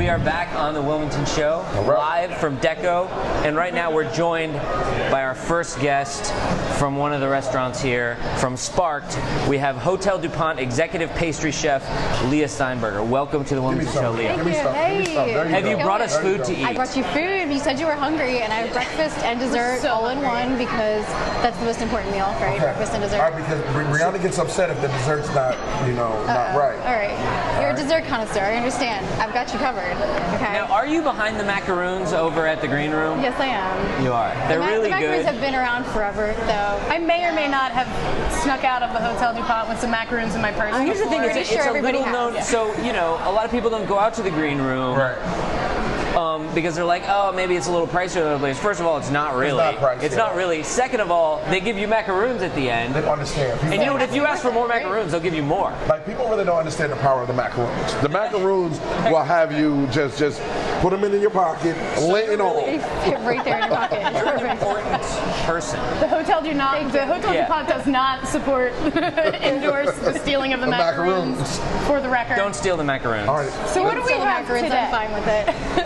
we are back on the Wilmington Show, live from DECO, and right now we're joined by our first guest from one of the restaurants here, from Sparked. We have Hotel DuPont Executive Pastry Chef Leah Steinberger. Welcome to the Wilmington Show, Leah. Thank you. Hey. Have you brought us food to eat? I brought you food. You said you were hungry, and I have breakfast and dessert all in one because that's the most important meal, right? Breakfast and dessert. All right, because Brianna gets upset if the dessert's not, not right. All right. You're a dessert connoisseur. I understand. I've got you covered. Okay. Now, are you behind the macaroons over at the green room? Yes, I am. You are. They're really good. The macaroons good. have been around forever, though. I may or may not have snuck out of the Hotel DuPont with some macaroons in my purse. Here's the thing: it's a little known. Yeah. So a lot of people don't go out to the green room. Right. Because they're like, oh, maybe it's a little pricier than other places. First of all, it's not really. It's not pricey. It's not really. Second of all, they give you macaroons at the end. They don't understand. And you know what? If you ask for more macaroons, they'll give you more. Like, people really don't understand the power of the macaroons. The macaroons will have you just put them in your pocket, lay it on. Fit right there in your pocket. You're an important person. The Hotel DuPont does not support, endorse the stealing of the macaroons. For the record. Don't steal the macaroons. All right. So what do we have macaroons? today? I'm fine with it.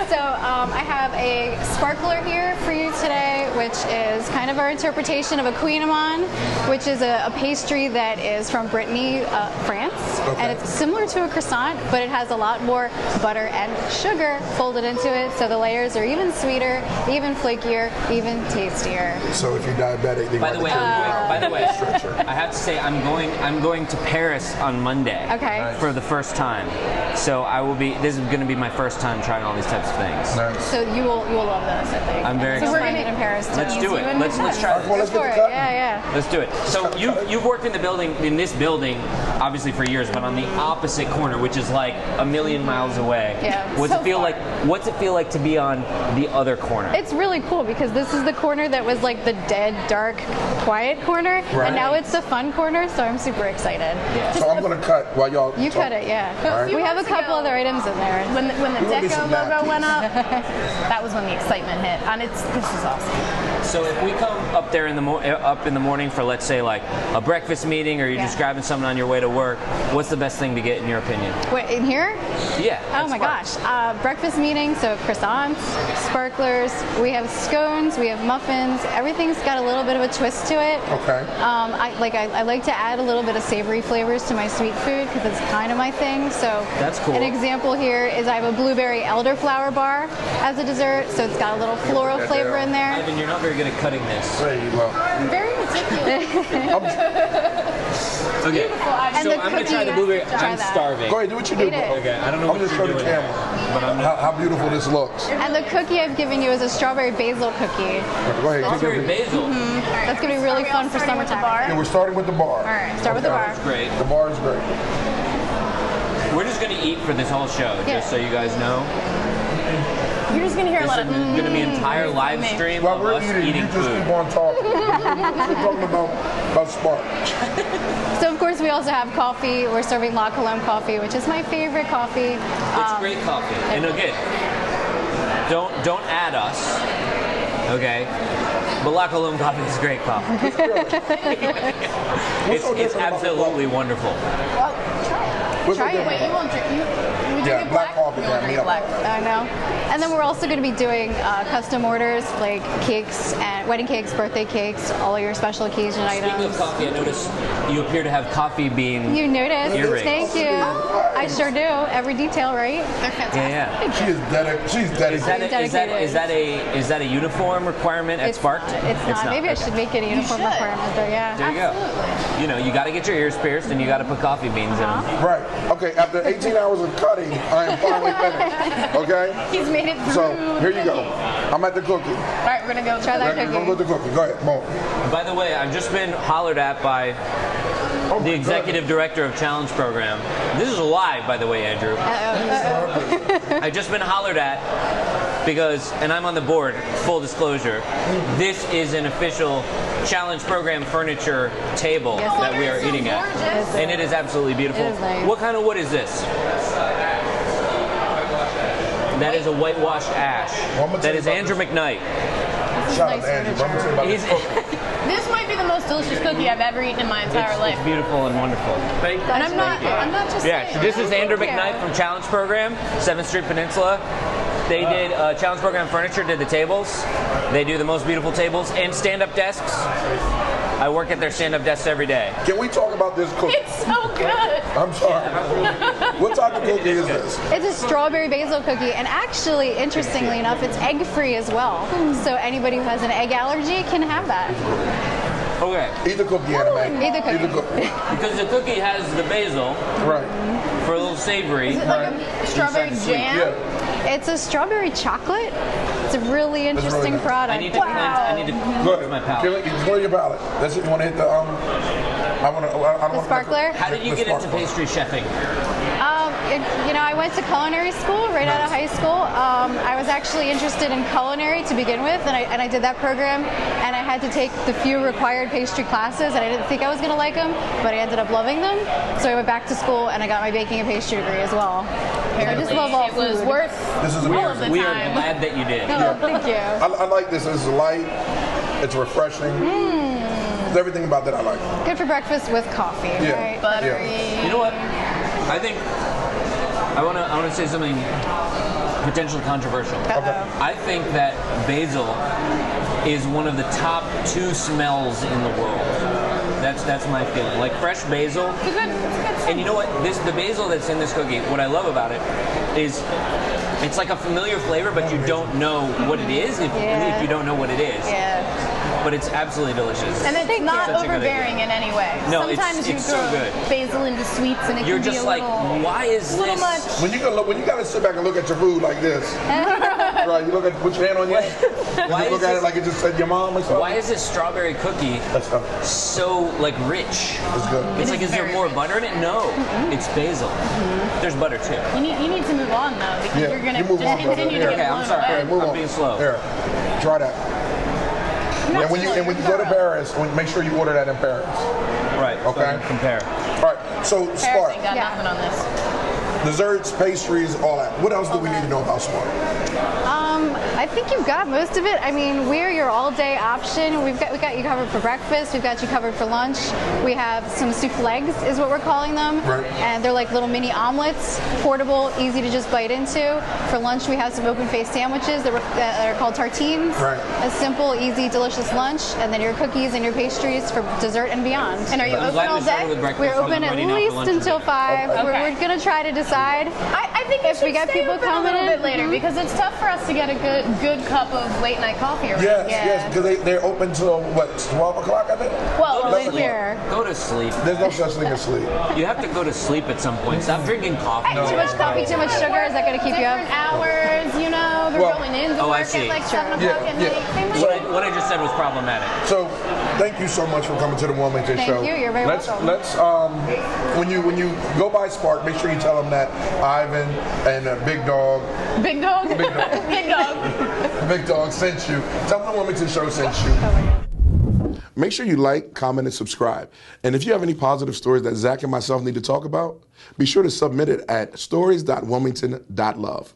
So I have a sparkler here for you today, which is kind of our interpretation of a Queen-Amande, which is a pastry that is from Brittany, France. Okay. And it's similar to a croissant, but it has a lot more butter and sugar folded into it, so the layers are even sweeter, even flakier, even tastier. So if you're diabetic, they By the way, I have to say I'm going to Paris on Monday. Okay. For the first time. So this is going to be my first time trying all these types of things. Nice. So you will love this, I think. I'm very So excited. we're going to in Paris too. Let's do it. Let's try this. Well, let's get the cut. Yeah. Let's do it. So you've worked in this building, obviously for years, but on the opposite corner, which is like a million miles away. Yeah. What's it feel like to be on the other corner? It's really cool because this is the corner that was like the dead, dark, quiet corner, and now it's the fun corner. So I'm super excited. Yeah. So I'm going to cut while y'all You talk. cut it, yeah. Right. We have a couple other items in there. When the need DECO some logo napkins. went up, that was when the excitement hit. And this is awesome. So if we come up there in the morning for, let's say, like a breakfast meeting, or you're just grabbing something on your way to work, what's the best thing to get in your opinion? Wait, in here? Yeah. Oh my gosh. Breakfast meeting, so croissants, sparklers, we have scones, we have muffins. Everything's got a little bit of a twist to it. Okay. I like to add a little bit of savory flavors to my sweet food because it's kind of my thing. So that's cool. An example here is I have a blueberry elderflower bar as a dessert, so it's got a little floral flavor in there. Ivan, you're not very good at cutting this. There you go. Very meticulous. Okay. And so the I'm going to try the cookie, blueberry. try I'm that. starving. Go ahead, do what you do, Eat it. bro. Okay, I don't know I'm what just you're showing the doing, camera but I'm how beautiful this looks. And the cookie I've given you is a strawberry basil cookie. Go ahead. strawberry basil. That's going to be really fun for summertime. Okay, we're starting with the bar. All right, start with the bar. Great. The bar is great. We're just going to eat for this whole show, just so you guys know. You're just going to hear a This lot is of going to be an entire live stream While of we're us eating, eating you just food. keep on talking. We're talking about Spark. So of course we also have coffee. We're serving La Colombe coffee, which is my favorite coffee. It's great coffee. And again, don't add us, okay? But La Colombe coffee is great coffee. it's absolutely wonderful. Well, try it. Try it. Wait, you won't drink. We drink it black coffee. You won't drink it black. I know. And then we're also going to be doing custom orders like cakes and wedding cakes, birthday cakes, all your special occasion items. Speaking of coffee, I noticed you appear to have coffee bean. You noticed. Earrings. Thank you. I sure do. Every detail, right? They're fantastic. Yeah. She's dedicated. Is that a uniform requirement at Sparked? It's not. Maybe I should make it a uniform requirement, though. Yeah. There you go. You got to get your ears pierced and you got to put coffee beans in them. Right. Okay, after 18 hours of cutting, I am finally finished. Okay? He's made it through. So, here you go. I'm at the cookie. All right, we're going to go try that We're cookie. going to go to the cookie. Go ahead, Mo. By the way, I've just been hollered at by the executive director of Challenge Program. This is live, by the way, Andrew. I've just been hollered at because, and I'm on the board, full disclosure, this is an official Challenge Program furniture table that we are eating at. And it is absolutely beautiful. It is nice. What kind of wood is this? That is a whitewashed ash. That is Andrew McKnight. Shout out to Andrew. I'm going to tell you about this cookie. This might be the most delicious cookie I've ever eaten in my entire life. It's beautiful and wonderful. And I'm not just Yeah, so this is Andrew McKnight from Challenge Program, 7th Street Peninsula. They did Challenge Program Furniture, did the tables. They do the most beautiful tables and stand-up desks. I work at their stand-up desks every day. Can we talk about this cookie? It's so good. I'm sorry. What type of cookie is this? It's a strawberry basil cookie, and actually, interestingly enough, it's egg-free as well. So anybody who has an egg allergy can have that. Okay. Eat the cookie, Anime. Eat the cookie. Eat the cookie. Because the cookie has the basil Right. for a little savory. Is it like a strawberry jam? Yeah. It's a strawberry chocolate. It's a really interesting nice. product. I need to cleanse. I need to Go cleanse my ahead. palate. Clear your palate. That's it. You want to hit the The sparkler? How did you get into pastry chefing? I went to culinary school right out of high school. I was actually interested in culinary to begin with, and I did that program, and I had to take the few required pastry classes, and I didn't think I was going to like them, but I ended up loving them. So I went back to school, and I got my baking and pastry degree as well. I just love all It was food. worth This is all of the We are time. glad that you did. Oh, thank you. I like this. It's light. It's refreshing. There's everything about that I like. Good for breakfast with coffee, Yeah. right? Buttery. You know what? I think I want to say something potentially controversial. I think that basil is one of the top 2 smells in the world. That's my feeling. Like fresh basil. And you know what? The basil that's in this cookie, what I love about it is it's like a familiar flavor, but you don't know what it is if you don't know what it is. Yeah. But it's absolutely delicious. And it's not Such a good overbearing in any way. No, Sometimes you it's so throw good. basil into sweets and it You're can be just a like, little, why is little this? much. When you gotta sit back and look at your food like this, right? You look at put your hand on your head. Why You look is at this- it like it just said your mom or something. Why is this strawberry cookie That's stuff. so like rich? It's good. It's like, is there very more rich. butter in it? No, it's basil. There's butter too. You need to move on though because Yeah, you're gonna you move just on, brother. continue Yeah. to Okay, get I'm blown sorry. away. Move I'm on. being slow. Here, try that. Not And when you go to Paris, make sure you order that in Paris. Right. so Okay. I can compare. All right. So Paris Spark, ain't got Yeah. nothing on this. desserts, pastries, all that. What else do we need to know about Spark? I think you've got most of it. I mean, we're your all-day option. We've got you covered for breakfast. We've got you covered for lunch. We have some soufflegs, is what we're calling them, Right. and they're like little mini omelets, portable, easy to just bite into. For lunch, we have some open-faced sandwiches that are called tartines. Right. A simple, easy, delicious lunch, and then your cookies and your pastries for dessert and beyond. And are you I'm open glad we all started day? with breakfast. We're so open I'm at ready now for least lunch until today. 5. Okay. We're going to try to decide. I think If we we get stay people open coming a little in, bit later because it's tough for us to get a good cup of late night coffee around. Yes, Yeah. yes, because they're open till what, 12 o'clock, I think? Well, Over here. Go to sleep. There's no such thing as sleep. You have to go to sleep at some point. Stop drinking coffee. Too much coffee, too much sugar. Is that going to keep you up? different hours, they're Well- going into Oh, I work see. at like 7 Yeah, o'clock at yeah. night. They might- What I just said was problematic. So, thank you so much for coming to the Wilmington Thank show. you. You're very welcome. Let's when you go by Spark, make sure you tell them that Ivan and Big Dog, Big dog. Big dog. Big dog. Big Dog sent you. Tell them the Wilmington show sent you. Make sure you like, comment, and subscribe. And if you have any positive stories that Zach and myself need to talk about, be sure to submit it at stories.wilmington.love.